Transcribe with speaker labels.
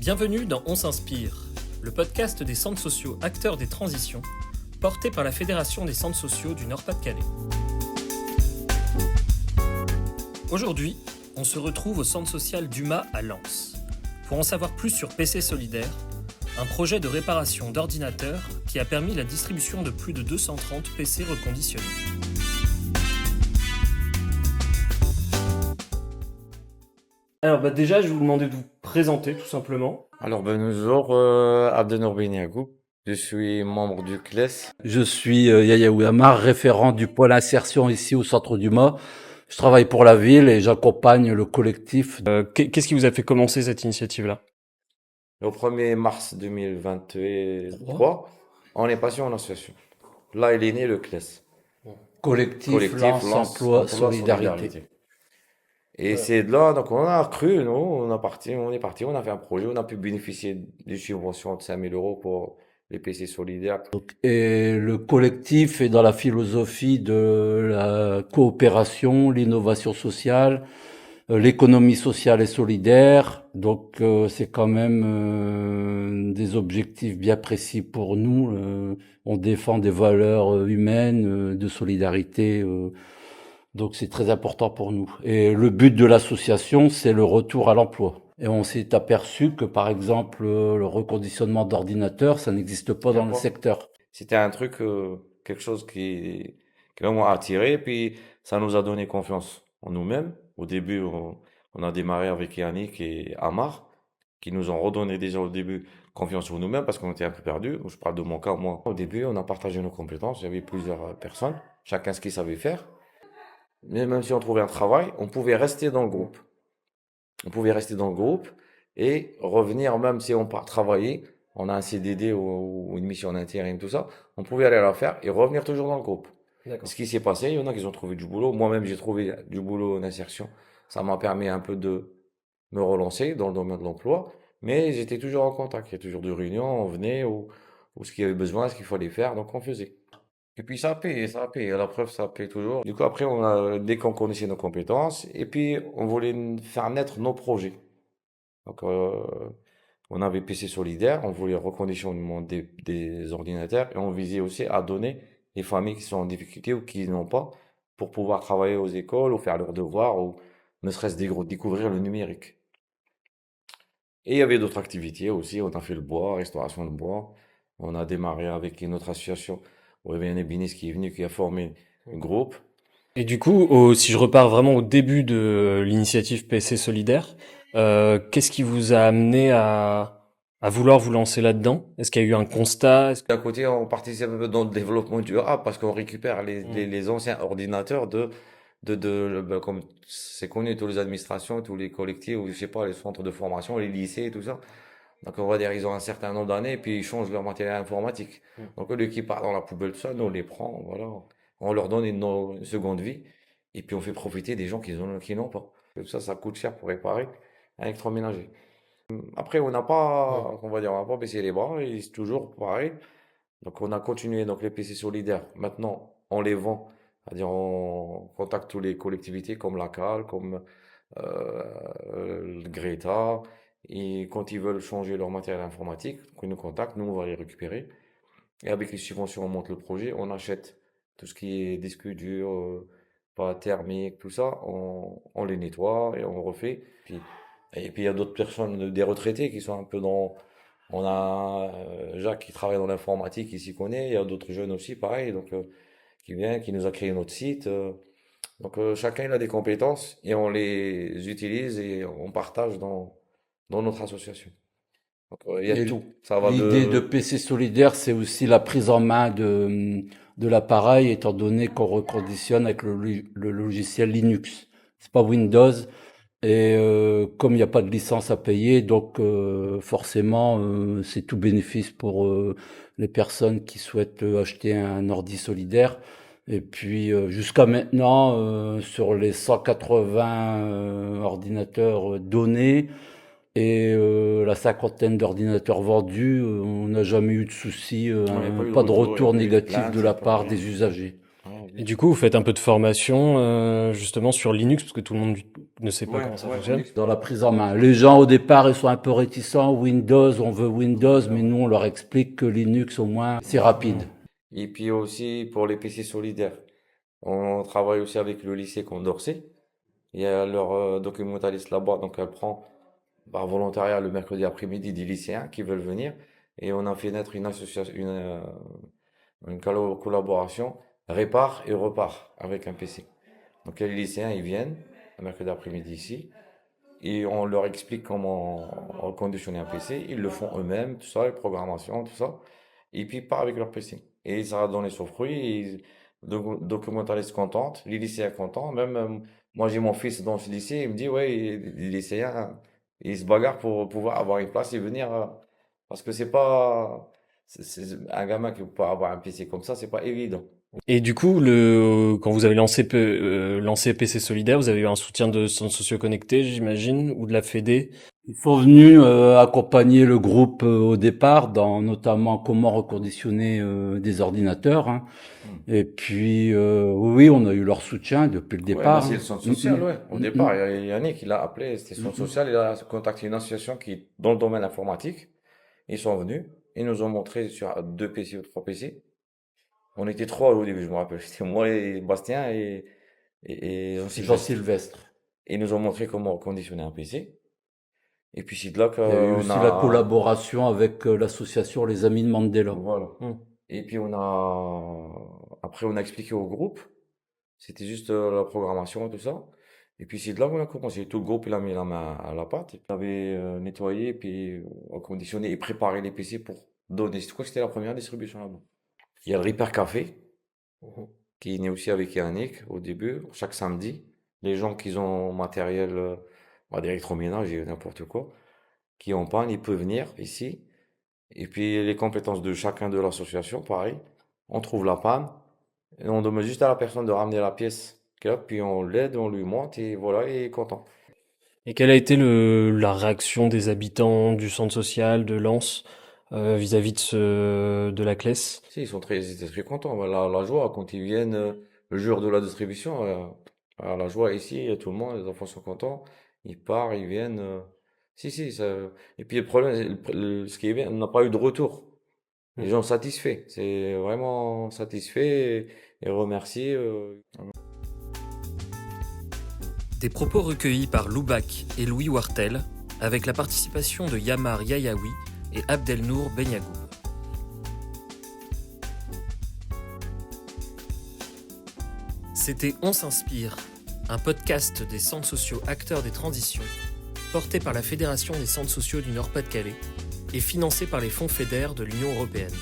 Speaker 1: Bienvenue dans On s'inspire, le podcast des centres sociaux acteurs des transitions, porté par la Fédération des centres sociaux du Nord-Pas-de-Calais. Aujourd'hui, on se retrouve au centre social d'Uma à Lens, pour en savoir plus sur PC Solidaire, un projet de réparation d'ordinateurs qui a permis la distribution de plus de 230 PC reconditionnés. Alors déjà, je vais vous demander de vous présenter tout simplement.
Speaker 2: Alors, bonjour, Abdenour Beniagou. Je suis membre du CLES.
Speaker 3: Je suis Yaya Ouamar, référent du pôle insertion ici au centre d'Uma. Je travaille pour la ville et j'accompagne le collectif.
Speaker 1: Qu'est-ce qui vous a fait commencer cette initiative-là ?
Speaker 2: Le 1er mars 2023, on est passé en association. Là, il est né le CLES.
Speaker 3: Collectif Lens Emploi Solidarité.
Speaker 2: Et c'est de là, donc on a cru, nous, on est parti, on a fait un projet, on a pu bénéficier d'une subvention de 5 000 € pour les PC solidaires.
Speaker 3: Et le collectif est dans la philosophie de la coopération, l'innovation sociale, l'économie sociale et solidaire. Donc c'est quand même des objectifs bien précis pour nous. On défend des valeurs humaines, de solidarité. Donc c'est très important pour nous. Et le but de l'association, c'est le retour à l'emploi. Et on s'est aperçu que, par exemple, le reconditionnement d'ordinateurs, ça n'existe pas dans le secteur.
Speaker 2: C'était un truc, quelque chose qui vraiment attiré, puis ça nous a donné confiance en nous-mêmes. Au début, on a démarré avec Yannick et Amar, qui nous ont redonné déjà au début confiance en nous-mêmes parce qu'on était un peu perdus. Je parle de mon cas, moi. Au début, on a partagé nos compétences. Il y avait plusieurs personnes, chacun ce qu'il savait faire. Mais même si on trouvait un travail, on pouvait rester dans le groupe. On pouvait rester dans le groupe et revenir, même si on part travailler, on a un CDD ou une mission d'intérim, tout ça, on pouvait aller la faire et revenir toujours dans le groupe.
Speaker 1: D'accord.
Speaker 2: Ce qui s'est passé, il y en a qui ont trouvé du boulot. Moi-même, j'ai trouvé du boulot en insertion. Ça m'a permis un peu de me relancer dans le domaine de l'emploi. Mais j'étais toujours en contact. Il y a toujours des réunions, on venait ou ce qu'il y avait besoin, ce qu'il fallait faire, donc on faisait. Et puis ça a payé, ça a payé. La preuve, ça a payé toujours. Du coup, après, dès qu'on connaissait nos compétences, et puis on voulait faire naître nos projets. Donc, on avait PC Solidaire, on voulait reconditionnement des ordinateurs, et on visait aussi à donner les familles qui sont en difficulté ou qui n'ont pas, pour pouvoir travailler aux écoles ou faire leurs devoirs, ou ne serait-ce découvrir le numérique. Et il y avait d'autres activités aussi. On a fait le bois, restauration de bois. On a démarré avec une autre association. Aurélien Ebinis qui est venu, qui a formé un groupe.
Speaker 1: Et du coup, si je repars vraiment au début de l'initiative PC Solidaire, qu'est-ce qui vous a amené à vouloir vous lancer là-dedans ? Est-ce qu'il y a eu un constat ?
Speaker 2: D'un côté, on participe un peu dans le développement durable parce qu'on récupère les anciens ordinateurs comme c'est connu, toutes les administrations, tous les collectifs, ou je sais pas, les centres de formation, les lycées et tout ça. Donc, on va dire, ils ont un certain nombre d'années et puis ils changent leur matériel informatique. Donc, au lieu qu'ils partent dans la poubelle, tout ça, nous on les prend, voilà. On leur donne une seconde vie et puis on fait profiter des gens qui n'ont pas. Et tout ça, ça coûte cher pour réparer un électroménager. Après, on n'a pas baissé les bras et c'est toujours pareil. Donc, on a continué, donc les PC solidaires. Maintenant, on les vend. C'est-à-dire, on contacte toutes les collectivités comme la CAL, comme le Greta. Et quand ils veulent changer leur matériel informatique, donc ils nous contactent, nous on va les récupérer. Et avec les subventions, on monte le projet, on achète tout ce qui est disque dur, pas thermique, tout ça, on les nettoie et on refait. Et puis il y a d'autres personnes, des retraités qui sont un peu dans. On a Jacques qui travaille dans l'informatique, qui s'y connaît. Il y a d'autres jeunes aussi, pareil, donc qui vient, qui nous a créé notre site. Donc chacun il a des compétences et on les utilise et on partage dans notre association. Donc il y a
Speaker 3: Et
Speaker 2: tout. Ça va
Speaker 3: l'idée de PC Solidaire, c'est aussi la prise en main de l'appareil, étant donné qu'on reconditionne avec le logiciel Linux. C'est pas Windows. Et comme il n'y a pas de licence à payer, donc forcément, c'est tout bénéfice pour les personnes qui souhaitent acheter un ordi solidaire. Et puis jusqu'à maintenant, sur les 180 ordinateurs donnés et la cinquantaine d'ordinateurs vendus, on n'a jamais eu de soucis, pas de retour négatif de la part des usagers.
Speaker 1: Et du coup, vous faites un peu de formation justement sur Linux, parce que tout le monde ne sait pas comment ça fonctionne.
Speaker 3: Dans la prise en main. Les gens, au départ, ils sont un peu réticents. Windows, on veut Windows, mais nous, on leur explique que Linux, au moins, c'est rapide.
Speaker 2: Et puis aussi pour les PC solidaires, on travaille aussi avec le lycée Condorcet. Il y a leur documentaliste là-bas, donc elle prend par volontariat le mercredi après-midi des lycéens qui veulent venir. Et on a fait naître une association, collaboration, répare et repart avec un PC. Donc les lycéens, ils viennent le mercredi après-midi ici, et on leur explique comment reconditionner un PC. Ils le font eux-mêmes, tout ça, les programmations, tout ça. Et puis ils partent avec leur PC. Et ça a donné son fruit. Et le documentaliste contente, les lycéens contents. Même moi, j'ai mon fils dans ce lycée, il me dit, ouais, les lycéens, ils se bagarrent pour pouvoir avoir une place et venir. Parce que c'est pas. C'est un gamin qui peut avoir un PC comme ça, c'est pas évident.
Speaker 1: Et du coup, quand vous avez lancé PC Solidaire, vous avez eu un soutien de Centres Sociaux Connectés, j'imagine, ou de la Fédé.
Speaker 3: Ils sont venus accompagner le groupe au départ, dans notamment comment reconditionner des ordinateurs. Hein. Et puis, oui, on a eu leur soutien depuis le
Speaker 2: Ouais,
Speaker 3: départ.
Speaker 2: c'est le centre social, ouais. Au départ, il y a Yannick, il a appelé, c'était centre social, il a contacté une association qui est dans le domaine informatique. Ils sont venus, ils nous ont montré sur 2 PC ou 3 PC. On était 3 au début, je me rappelle. C'était moi et Bastien et Jean-Sylvestre.
Speaker 3: Jean-Sylvestre.
Speaker 2: Et ils nous ont montré comment reconditionner un PC. Et puis c'est de là
Speaker 3: Il y a eu
Speaker 2: qu'on
Speaker 3: aussi la collaboration avec l'association Les Amis de Mandela.
Speaker 2: Voilà. Et puis après on a expliqué au groupe. C'était juste la programmation et tout ça. Et puis c'est de là qu'on a commencé. Tout le groupe, il a mis la main à la pâte. Il avait nettoyé, puis reconditionné et préparé les PC pour donner. Je crois que c'était la première distribution là-bas. Il y a le Repair Café, qui est né aussi avec Yannick au début, chaque samedi. Les gens qui ont matériel d'électroménage et n'importe quoi, qui ont panne, ils peuvent venir ici. Et puis les compétences de chacun de l'association, pareil. On trouve la panne, et on demande juste à la personne de ramener la pièce, puis on l'aide, on lui monte, et voilà, il est content.
Speaker 1: Et quelle a été la réaction des habitants du centre social de Lens vis-à-vis de la classe?
Speaker 2: Si, ils étaient très contents. La joie, quand ils viennent le jour de la distribution, la joie ici, tout le monde, les enfants sont contents. Ils partent, ils viennent. Si, ça. Et puis le problème, ce qui est bien, on n'a pas eu de retour. Les gens satisfaits. C'est vraiment satisfait et remerciés.
Speaker 1: Des propos recueillis par Loubac et Louis Wartel, avec la participation de Yamar Yayaoui et Abdelnour Benyagoub. C'était On s'inspire, un podcast des centres sociaux acteurs des transitions, porté par la Fédération des centres sociaux du Nord-Pas-de-Calais et financé par les fonds FEDER de l'Union européenne.